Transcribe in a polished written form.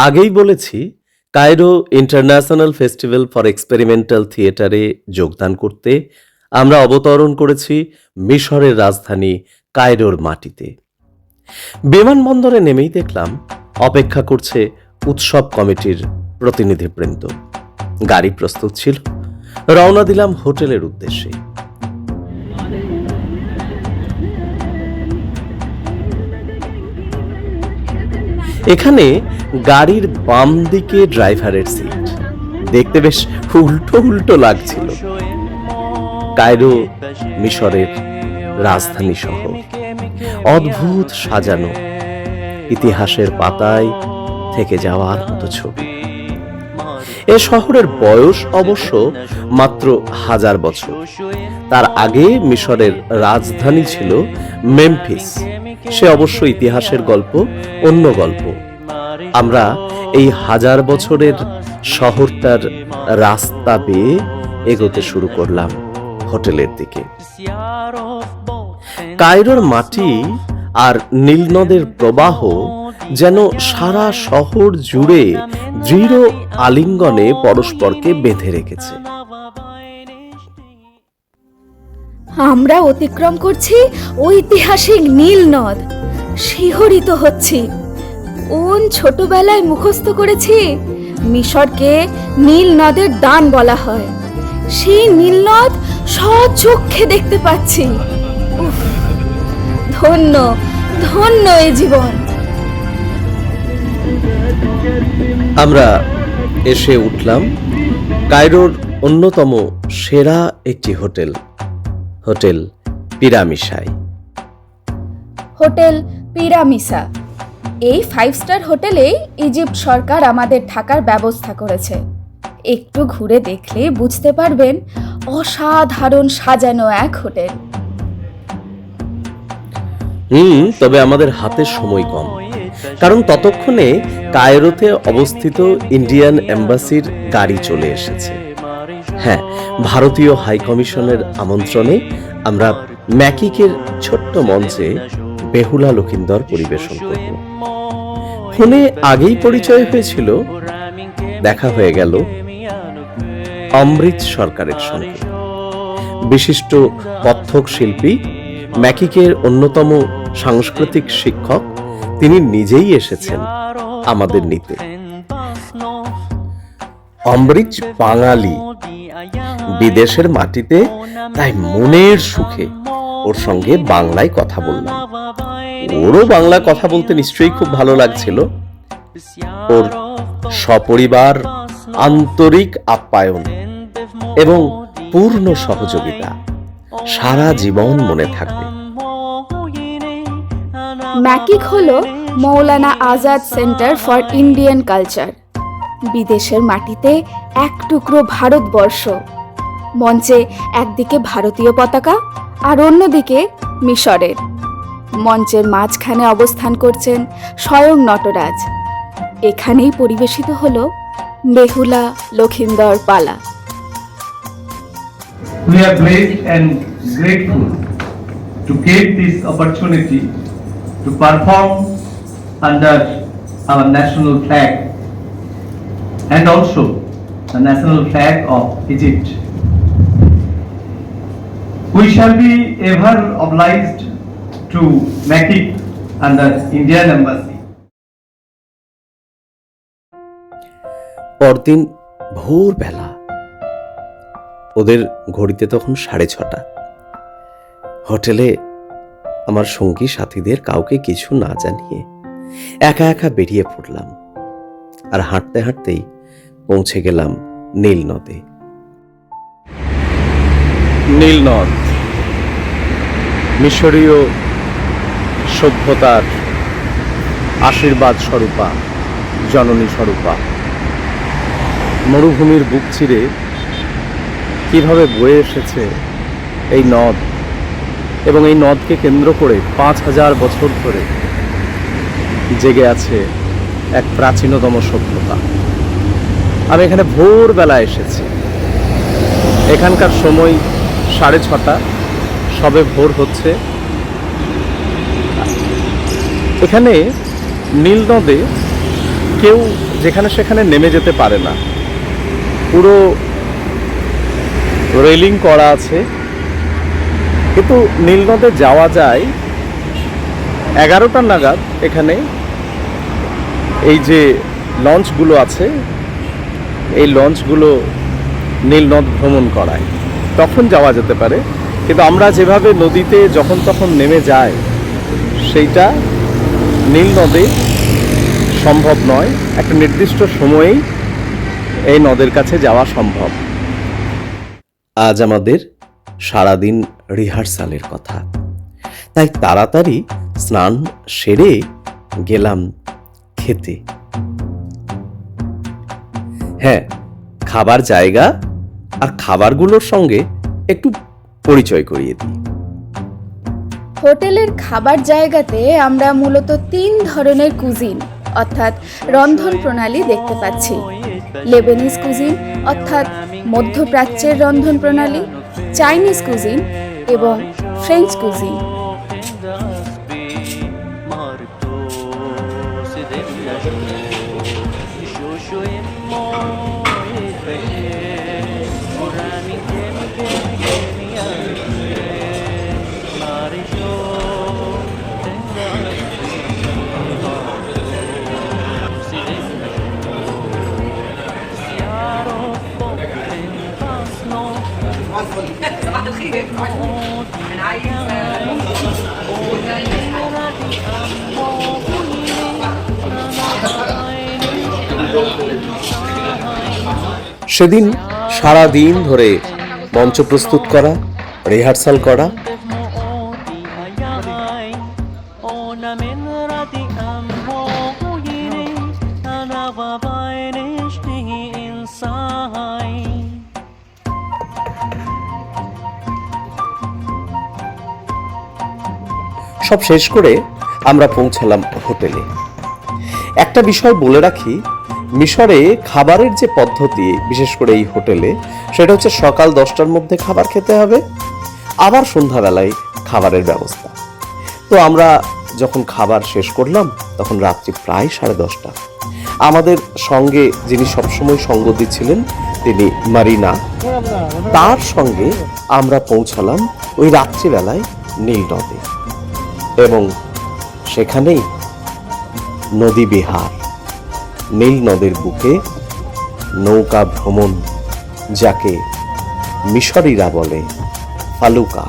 আগেই বলেছি, Cairo international festival for experimental থিয়েটারে যোগদান করতে আমরা অবতরণ করেছি মিশরের রাজধানী কায়রোর মাটিতে। বিমানবন্দরে নেমেই দেখলাম অপেক্ষা করছে উৎসব কমিটির প্রতিনিধিবৃন্দ। গাড়ি প্রস্তুত ছিল, রওনা দিলাম হোটেলের উদ্দেশ্যে। এখানে গাড়ির বাম দিকে ড্রাইভারের সিট, দেখতে বেশ উল্টো উল্টো লাগছিল। কায়রো মিশরের রাজধানী শহর, অদ্ভুত সাজানো, ইতিহাসের পাতায় থেকে যাওয়ার মতো ছবি। এ শহরের বয়স অবশ্য মাত্র 1000 বছর। তার আগে মিশরের রাজধানী ছিল মেমফিস। সে অবশ্য ইতিহাসের গল্প, অন্য গল্প। আমরা এই 1000 বছরের শহরটার রাস্তা বেয়ে এগোতে শুরু করলাম হোটেলের দিকে। কায়রোর মাটি আর নীল নদের প্রবাহ যেন সারা শহর জুড়ে দৃঢ় আলিঙ্গনে পরস্পরকে বেঁধে রেখেছে। আমরা অতিক্রম করছি ঐতিহাসিক নীল নদ। শিহরিত হচ্ছি। কোন ছোটবেলায় মুখস্থ করেছি মিশরকে নীল নদের দান বলা হয়। সেই নীল নদ স্বচক্ষে দেখতে পাচ্ছি। উফ, ধন্য ধন্য এ জীবন। আমরা এসে উঠলাম কায়রোর অন্যতম সেরা একটি হোটেল, হোটেল পিরামিসায়। হোটেল পিরামিসা, এই 5 স্টার হোটেলেই ইজিপ্ট সরকার আমাদের থাকার ব্যবস্থা করেছে। একটু ঘুরে দেখলে বুঝতে পারবেন, অসাধারণ সাজানো এক হোটেল। তবে আমাদের হাতে সময় কম, কারণ ততক্ষণে কায়রোতে অবস্থিত ইন্ডিয়ান এম্বাসির গাড়ি চলে এসেছে। হ্যাঁ, ভারতীয় হাই কমিশনের আমন্ত্রণে আমরা ম্যাকিকের ছোট্ট মঞ্চে বেহুলা লখিন্দর পরিবেশন করব। ফোনে আগেই পরিচয় হয়েছিল, দেখা হয়ে গেল অমৃত সরকারের সঙ্গে। বিশিষ্ট কত্থক শিল্পী, ম্যাকিকের অন্যতম সাংস্কৃতিক শিক্ষক, তিনি নিজেই এসেছেন আমাদের নিতে। অমৃত বাঙালি, বিদেশের মাটিতে, তাই মনের সুখে ওর সঙ্গে বাংলায় কথা বললাম। ওরও বাংলা কথা বলতে নিশ্চয়ই খুব ভালো লাগছিল। ওর সপরিবার আন্তরিক আপ্যায়ন এবং পূর্ণ সহযোগিতা সারা জীবন মনে থাকবে। ম্যাকিক হলো Maulana Azad centre for Indian culture. বিদেশের মাটিতে এক টুকরো ভারতবর্ষ। মঞ্চে একদিকে ভারতীয় পতাকা আর অন্যদিকে মিশরের। মঞ্চের মাঝখানে অবস্থান করছেন স্বয়ং নটরাজ। এখানেই পরিবেশিত হলো বেহুলা লখিন্দর পালা। We are blessed and grateful to get this opportunity to perform under our national flag and also the national flag of Egypt. We shall be ever obliged to Mekik under Indian Embassy. পরদিন ভোরবেলা, ওদের ঘড়িতে তখন 6:30। হোটেলে আমার সঙ্গী সাথীদের কাউকে কিছু না জানিয়ে একা একা বেরিয়ে পড়লাম। আর হাঁটতে হাঁটতেই পৌঁছে গেলাম নীল নদে। নীল নদ মিশরীয় সভ্যতার আশীর্বাদ স্বরূপা, জননী স্বরূপা। মরুভূমির বুক চিরে কিভাবে বয়ে এসেছে এই নদ, এবং এই নদকে কেন্দ্র করে 5000 বছর ধরে জেগে আছে এক প্রাচীনতম সভ্যতা। আমি এখানে ভোরবেলা এসেছি। এখানকার সময় 6:30, সবে ভোর হচ্ছে। এখানে নীল নদে কেউ যেখানে সেখানে নেমে যেতে পারে না, পুরো রেলিং করা আছে। কিন্তু নীলনদে যাওয়া যায় 11টা নাগাদ। এখানে এই যে লঞ্চগুলো আছে, এই লঞ্চগুলো নীলনদ ভ্রমণ করায়, তখন যাওয়া যেতে পারে। কিন্তু আমরা যেভাবে নদীতে যখন তখন নেমে যাই, সেইটা নীলনদে সম্ভব নয়। একটা নির্দিষ্ট সময়েই এই নদের কাছে যাওয়া সম্ভব। আজ আমাদের সারাদিন রিহার্সালের কথা, তাই তাড়াতাড়ি স্নান সেরে গেলাম খেতে। হ্যাঁ, খাবার জায়গা আর খাবারগুলোর সঙ্গে একটু পরিচয় করিয়ে দিই। হোটেলের খাবার জায়গাতে আমরা মূলত 3 ধরনের কুজিন অর্থাৎ রন্ধন প্রণালী দেখতে পাচ্ছি। লেবানিজ কুজিন অর্থাৎ মধ্যপ্রাচ্যের রন্ধন প্রণালী, চাইনিজ কুজিন এবং ফ্রেঞ্চ কুজিন। সেদিন সারা দিন ধরে মঞ্চ প্রস্তুত করা, রিহার্সাল করা, সব শেষ করে আমরা পৌঁছালাম হোটেলে। একটা বিষয় বলে রাখি, মিশরে খাবারের যে পদ্ধতি, বিশেষ করে এই হোটেলে, সেটা হচ্ছে সকাল 10টার মধ্যে খাবার খেতে হবে, আবার সন্ধ্যাবেলায় খাবারের ব্যবস্থা। তো আমরা যখন খাবার শেষ করলাম তখন রাত্রি প্রায় 10:30। আমাদের সঙ্গে যিনি সবসময় সঙ্গ দিচ্ছিলেন তিনি মারিনা, তার সঙ্গে আমরা পৌঁছালাম ওই রাত্রিবেলায় নীলনদে, এবং সেখানেই নদী বিহার, নীল নদের বুকে নৌকা ভ্রমণ, যাকে মিশরীরা বলে ফালুকা।